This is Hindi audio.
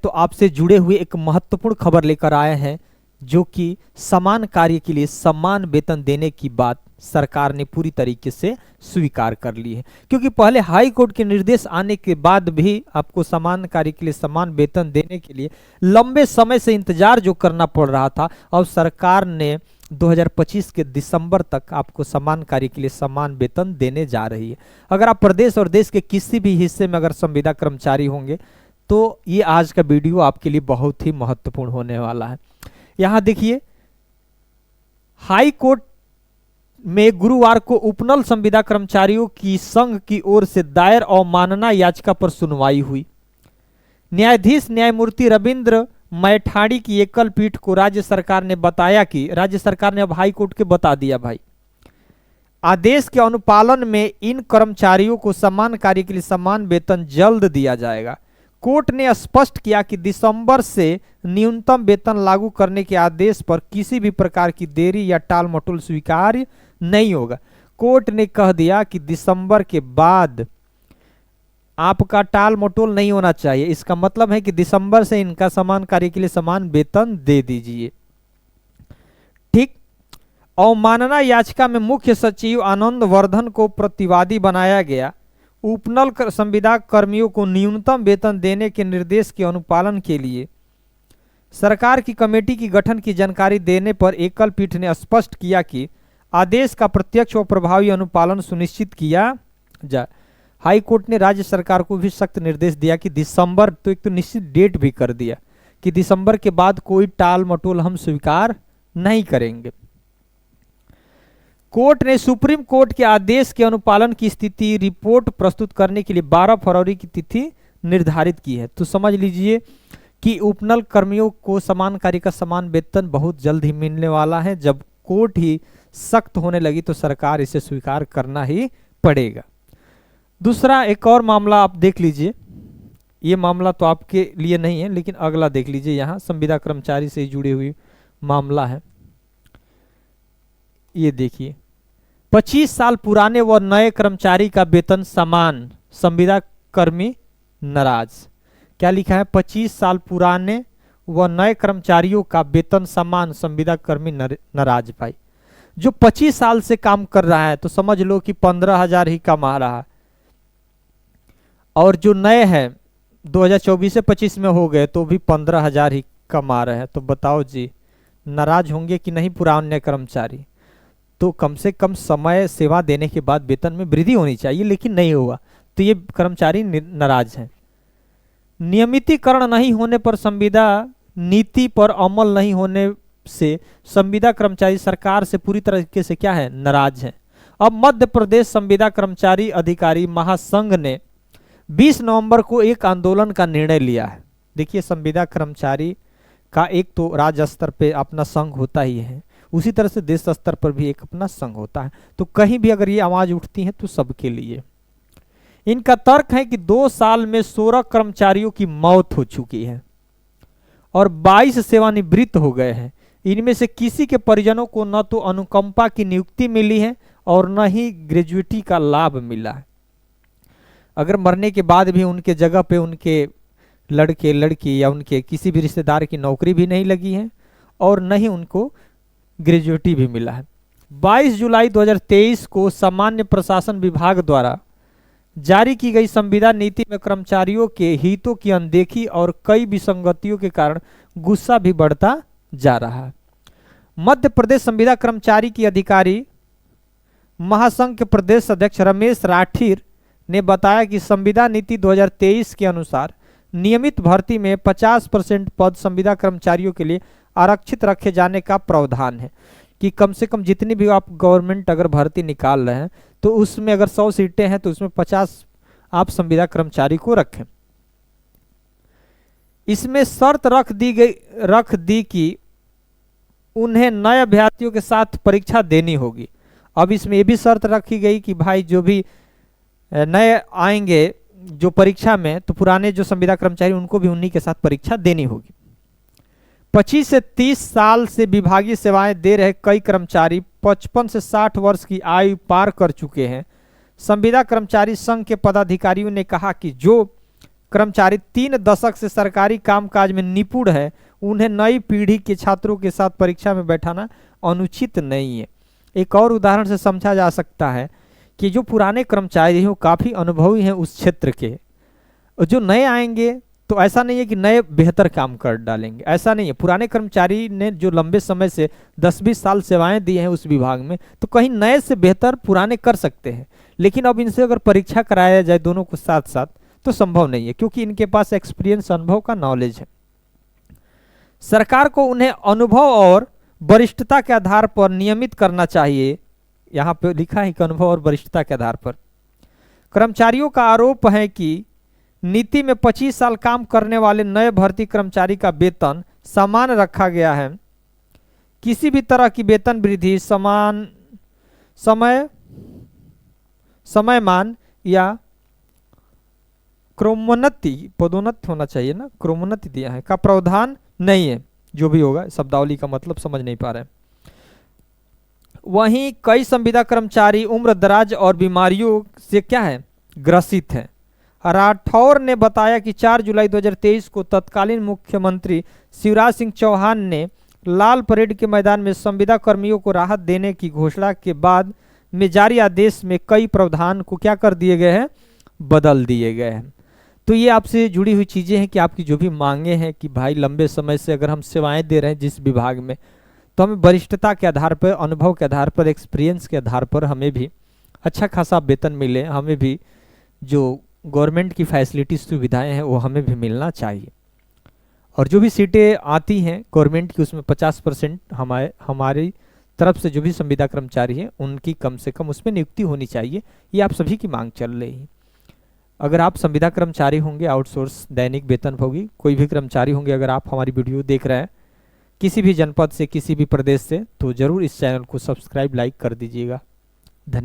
तो आपसे जुड़े हुए एक महत्वपूर्ण खबर लेकर आए हैं, जो कि समान कार्य के लिए समान वेतन देने की बात सरकार ने पूरी तरीके से स्वीकार कर ली है। क्योंकि पहले हाई कोर्ट के निर्देश आने के बाद भी आपको समान कार्य के लिए समान वेतन देने के लिए लंबे समय से इंतजार जो करना पड़ रहा था, अब सरकार ने 2025 के दिसंबर तक आपको समान कार्य के लिए समान वेतन देने जा रही है। अगर आप प्रदेश और देश के किसी भी हिस्से में अगर संविदा कर्मचारी होंगे तो ये आज का वीडियो आपके लिए बहुत ही महत्वपूर्ण होने वाला है। यहां देखिए, हाई कोर्ट में गुरुवार को उपनल संविदा कर्मचारियों की संघ की ओर से दायर अवमानना याचिका पर सुनवाई हुई। न्यायाधीश न्यायमूर्ति रविंद्र मैठाणी की एकल पीठ को राज्य सरकार ने बताया कि राज्य सरकार ने अब हाई कोर्ट के बता दिया, भाई आदेश के अनुपालन में इन कर्मचारियों को समान कार्य के लिए समान वेतन जल्द दिया जाएगा। कोर्ट ने स्पष्ट किया कि दिसंबर से न्यूनतम वेतन लागू करने के आदेश पर किसी भी प्रकार की देरी या टाल मटोल स्वीकार्य नहीं होगा। कोर्ट ने कह दिया कि दिसंबर के बाद आपका टाल मटोल नहीं होना चाहिए। इसका मतलब है कि दिसंबर से इनका समान कार्य के लिए समान वेतन दे दीजिए। ठीक। अवमानना याचिका में मुख्य सचिव आनंद वर्धन को प्रतिवादी बनाया गया। उपनल संविदा कर्मियों को न्यूनतम वेतन देने के निर्देश के अनुपालन के लिए सरकार की कमेटी की गठन की जानकारी देने पर एकल पीठ ने स्पष्ट किया कि आदेश का प्रत्यक्ष व प्रभावी अनुपालन सुनिश्चित किया जाए। हाई कोर्ट ने राज्य सरकार को भी सख्त निर्देश दिया कि दिसंबर, तो एक तो निश्चित डेट भी कर दिया कि दिसंबर के बाद कोई टाल मटोल हम स्वीकार नहीं करेंगे। कोर्ट ने सुप्रीम कोर्ट के आदेश के अनुपालन की स्थिति रिपोर्ट प्रस्तुत करने के लिए 12 फरवरी की तिथि निर्धारित की है। तो समझ लीजिए कि उपनल कर्मियों को समान कार्य का समान वेतन बहुत जल्द ही मिलने वाला है। जब कोर्ट ही सख्त होने लगी तो सरकार इसे स्वीकार करना ही पड़ेगा। दूसरा एक और मामला आप देख लीजिए, ये मामला तो आपके लिए नहीं है लेकिन अगला देख लीजिए, यहाँ संविदा कर्मचारी से जुड़ी हुई मामला है। ये देखिए, 25 साल पुराने व नए कर्मचारी का वेतन समान, संविदा कर्मी नाराज। क्या लिखा है? 25 साल पुराने व नए कर्मचारियों का वेतन समान, संविदा कर्मी नाराज। भाई जो 25 साल से काम कर रहा है तो समझ लो कि 15,000 ही कमा रहा है, और जो नए हैं 2024 से 25 में हो गए तो भी 15,000 ही कमा रहे हैं। तो बताओ जी, नाराज होंगे कि नहीं पुराने कर्मचारी? तो कम से कम समय सेवा देने के बाद वेतन में वृद्धि होनी चाहिए, लेकिन नहीं हुआ तो ये कर्मचारी नाराज हैं। नियमितीकरण नहीं होने पर संविदा नीति पर अमल नहीं होने से संविदा कर्मचारी सरकार से पूरी तरीके से क्या है? नाराज हैं। अब मध्य प्रदेश संविदा कर्मचारी अधिकारी महासंघ ने 20 नवंबर को एक आंदोलन का निर्णय लिया है। देखिए, संविदा कर्मचारी का एक तो राज्य स्तर पे अपना संघ होता ही है, उसी तरह से देश स्तर पर भी एक अपना संघ होता है। तो कहीं भी अगर ये आवाज उठती है तो सबके लिए। इनका तर्क है कि 2 साल में 16 कर्मचारियों की मौत हो चुकी है और 22 सेवानिवृत्त हो गए हैं। इनमें से किसी के परिजनों को न तो अनुकंपा की नियुक्ति मिली है और न ही ग्रेजुएटी का लाभ मिला है। अगर मरने के बाद भी उनके जगह पे उनके लड़के लड़की या उनके किसी भी रिश्तेदार की नौकरी भी नहीं लगी है और न ही उनको ग्रेजुएटी भी मिला है। 22 जुलाई 2023 को सामान्य प्रशासन विभाग द्वारा जारी की गई संविदा नीति में कर्मचारियों के हितों की अनदेखी और कई विसंगतियों के कारण गुस्सा भी बढ़ता जा रहा है। मध्य प्रदेश संविदा कर्मचारी की अधिकारी महासंघ के प्रदेश अध्यक्ष रमेश राठीर ने बताया कि संविदा नीति 2023 के अनुसार नियमित भर्ती में 50% पद संविदा कर्मचारियों के लिए आरक्षित रखे जाने का प्रावधान है कि कम से कम जितनी भी आप गवर्नमेंट अगर भर्ती निकाल रहे हैं तो उसमें अगर 100 सीटें हैं तो उसमें 50 आप संविदा कर्मचारी को रखें। इसमें शर्त रख दी कि उन्हें नए अभ्यर्थियों के साथ परीक्षा देनी होगी। अब इसमें यह भी शर्त रखी गई कि भाई जो भी नए आएंगे जो परीक्षा में, तो पुराने जो संविदा कर्मचारी उनको भी उन्हीं के साथ परीक्षा देनी होगी। 25 से 30 साल से विभागीय सेवाएं दे रहे कई कर्मचारी 55 से 60 वर्ष की आयु पार कर चुके हैं। संविदा कर्मचारी संघ के पदाधिकारियों ने कहा कि जो कर्मचारी 3 दशक से सरकारी कामकाज में निपुण है, उन्हें नई पीढ़ी के छात्रों के साथ परीक्षा में बैठाना अनुचित नहीं है। एक और उदाहरण से समझा जा सकता है कि जो पुराने कर्मचारी हैं वो काफ़ी अनुभवी हैं उस क्षेत्र के, और जो नए आएंगे तो ऐसा नहीं है कि नए बेहतर काम कर डालेंगे, ऐसा नहीं है। पुराने कर्मचारी ने जो लंबे समय से 10-20 साल सेवाएं दी हैं उस विभाग में, तो कहीं नए से बेहतर पुराने कर सकते हैं, लेकिन अब इनसे अगर परीक्षा कराया जाए दोनों को साथ साथ तो संभव नहीं है, क्योंकि इनके पास एक्सपीरियंस, अनुभव का नॉलेज है। सरकार को उन्हें अनुभव और वरिष्ठता के आधार पर नियमित करना चाहिए। यहाँ पे लिखा है कि अनुभव और वरिष्ठता के आधार पर। कर्मचारियों का आरोप है कि नीति में 25 साल काम करने वाले नए भर्ती कर्मचारी का वेतन समान रखा गया है। किसी भी तरह की वेतन वृद्धि समान समयमान या क्रमोन्नति, पदोन्नति होना चाहिए ना, क्रमोन्नति दिया है, का प्रावधान नहीं है। जो भी होगा, शब्दावली का मतलब समझ नहीं पा रहे हैं। वहीं कई संविदा कर्मचारी उम्र दराज और बीमारियों से क्या है, ग्रसित हैं। राठौर ने बताया कि 4 जुलाई 2023 को तत्कालीन मुख्यमंत्री शिवराज सिंह चौहान ने लाल परेड के मैदान में संविदा कर्मियों को राहत देने की घोषणा के बाद में जारी आदेश में कई प्रावधान को क्या कर दिए गए हैं, बदल दिए गए हैं। तो ये आपसे जुड़ी हुई चीज़ें हैं कि आपकी जो भी मांगे हैं कि भाई लंबे समय से अगर हम सेवाएं दे रहे हैं जिस विभाग में, तो हमें वरिष्ठता के आधार पर, अनुभव के आधार पर, एक्सपीरियंस के आधार पर हमें भी अच्छा खासा वेतन मिले, हमें भी जो गवर्नमेंट की फैसिलिटी सुविधाएं हैं वो हमें भी मिलना चाहिए। और जो भी सीटें आती हैं गवर्नमेंट की उसमें 50% हमारी तरफ से जो भी संविदा कर्मचारी हैं उनकी कम से कम उसमें नियुक्ति होनी चाहिए। ये आप सभी की मांग चल रही है। अगर आप संविदा कर्मचारी होंगे, आउटसोर्स दैनिक वेतनभोगी कोई भी कर्मचारी होंगे, अगर आप हमारी वीडियो देख रहे हैं किसी भी जनपद से, किसी भी प्रदेश से, तो ज़रूर इस चैनल को सब्सक्राइब, लाइक कर दीजिएगा। धन्यवाद।